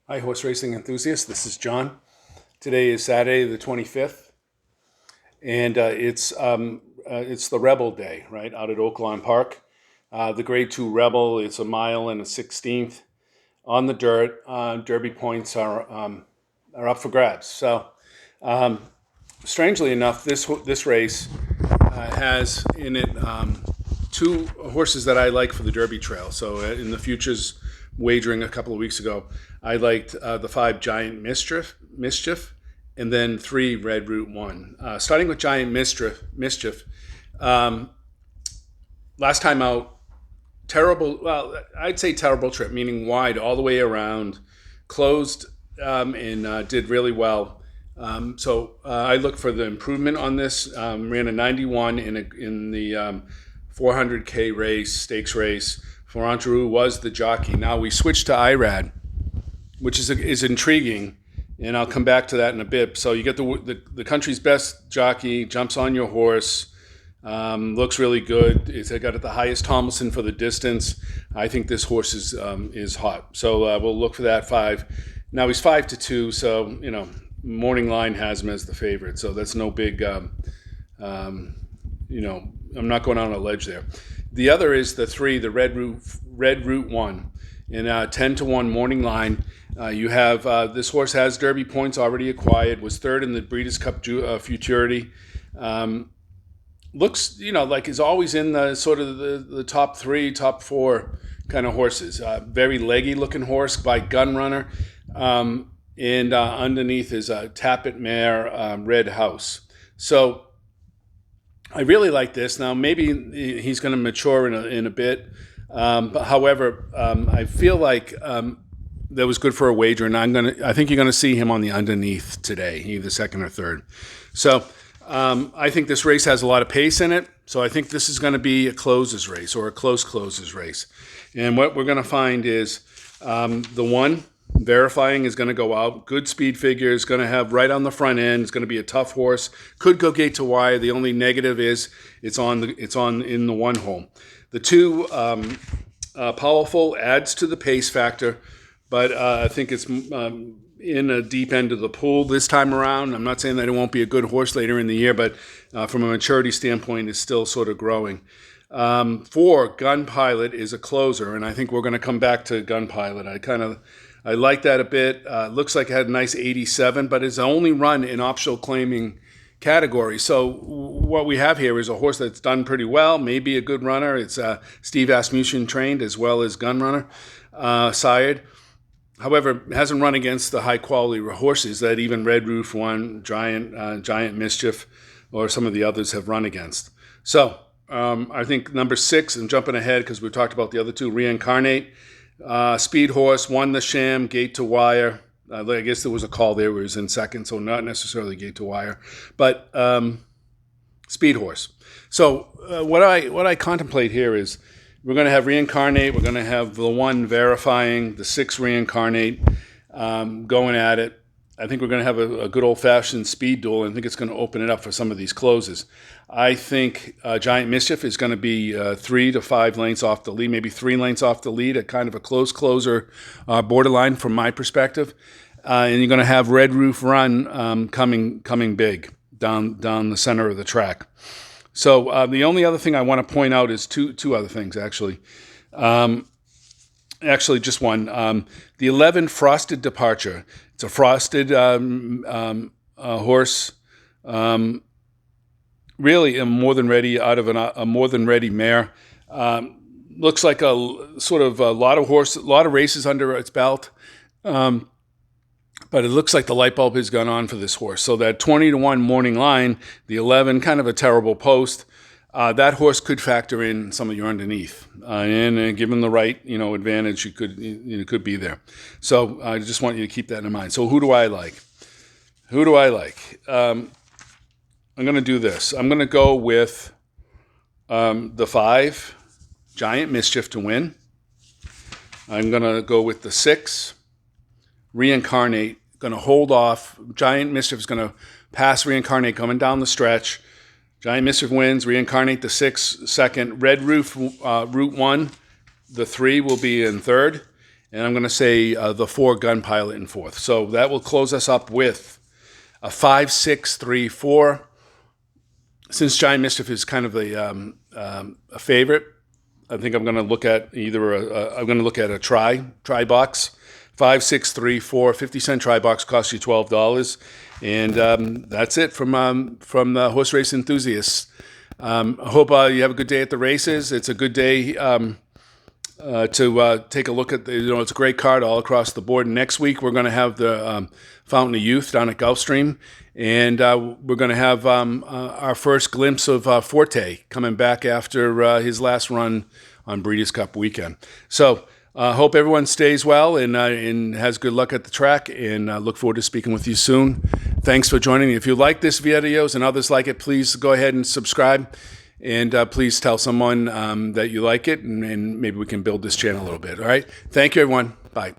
Hi, horse racing enthusiasts. This is John. Today is Saturday, the 25th, and it's the Rebel Day, right, out at Oaklawn Park. The Grade 2 Rebel, it's a mile and a 16th on the dirt. Derby points are up for grabs. So, strangely enough, this race has in it two horses that I like for the Derby Trail. So, in the futures wagering a couple of weeks ago, I liked the 5 Giant Mischief, and then 3 Red Route 1. Starting with Giant Mischief. Last time out, terrible. Well, I'd say terrible trip, meaning wide all the way around, closed and did really well. So I look for the improvement on this. Ran a 91 in the 400K race, stakes race. Florent Giroux was the jockey. Now we switched to IRAD, which is intriguing, and I'll come back to that in a bit. So you get the country's best jockey, jumps on your horse, looks really good. It's got the highest Tomlinson for the distance. I think this horse is hot. So we'll look for that 5. Now he's 5-2, so morning line has him as the favorite. So that's no big, I'm not going on a ledge there. The other is the 3, the Red Route 1, in 10-1 morning line. You have this horse has Derby points already acquired. Was 3rd in the Breeders' Cup Futurity. Looks like is always in the sort of the top 3, top 4 kind of horses. Very leggy looking horse by Gun Runner, and underneath is a Tappet Mare, Red House. So I really like this. Now maybe he's going to mature in a bit, but however, I feel like that was good for a wager, and I think you're going to see him on the underneath today, either 2nd or 3rd. So I think this race has a lot of pace in it. So I think this is going to be a closes race or a close closes race, and what we're going to find is the 1. Verifying is going to go out. Good speed figure is going to have right on the front end. It's going to be a tough horse. Could go gate to wire. The only negative is it's on in the 1 hole. The 2 powerful adds to the pace factor, but I think it's in a deep end of the pool this time around. I'm not saying that it won't be a good horse later in the year, but from a maturity standpoint, it's still sort of growing. 4 Gun Pilot is a closer, and I think we're going to come back to Gun Pilot. I like that a bit. Looks like it had a nice 87, but it's only run in optional claiming category. So what we have here is a horse that's done pretty well, maybe a good runner. It's Steve Asmussen trained as well as Gun Runner, sired. However, it hasn't run against the high quality horses that even Red Roof 1, Giant Mischief, or some of the others have run against. So I think number 6, and jumping ahead because we talked about the other 2, Reincarnate. Speed horse, won the Sham, gate to wire. I guess there was a call there where he was in 2nd, so not necessarily gate to wire, but speed horse. So what I contemplate here is we're going to have Reincarnate, we're going to have the 1 verifying, the 6 Reincarnate going at it. I think we're going to have a good old-fashioned speed duel, and I think it's going to open it up for some of these closes. I think Giant Mischief is going to be 3 to 5 lengths off the lead, maybe 3 lengths off the lead, a kind of a close closer borderline from my perspective. And you're going to have Red Roof Run coming big down the center of the track. So the only other thing I want to point out is two other things, actually. Actually, just one. The 11 Frosted Departure. It's a frosted horse. Really a more than ready out of a more than ready mare. Looks like a sort of a lot of races under its belt. But it looks like the light bulb has gone on for this horse. So that 20-1 morning line, the 11, kind of a terrible post. That horse could factor in some of your underneath, and given the right advantage, you could be there. So I just want you to keep that in mind. So who do I like? I'm going to do this. I'm going to go with the 5 Giant Mischief to win. I'm going to go with the 6 Reincarnate. Going to hold off. Giant Mischief is going to pass Reincarnate coming down the stretch. Giant Mischief wins. Reincarnate the 6 second. Red Roof Route 1, the 3 will be in 3rd. and I'm going to say the 4 Gun Pilot in 4th. So that will close us up with a 5, 6, 3, 4. Since Giant Mischief is kind of a favorite, I think I'm going to look at a try box. 5, 6, 3, 4, 50-cent try box costs you $12, and that's it from the horse race enthusiasts. I hope you have a good day at the races. It's a good day to take a look at. It's a great card all across the board. Next week we're going to have the Fountain of Youth down at Gulfstream, and we're going to have our first glimpse of Forte coming back after his last run on Breeders' Cup weekend. So. Hope everyone stays well and has good luck at the track, and look forward to speaking with you soon. Thanks for joining me. If you like this videos and others like it, please go ahead and subscribe, and please tell someone that you like it, and maybe we can build this channel a little bit. All right? Thank you, everyone. Bye.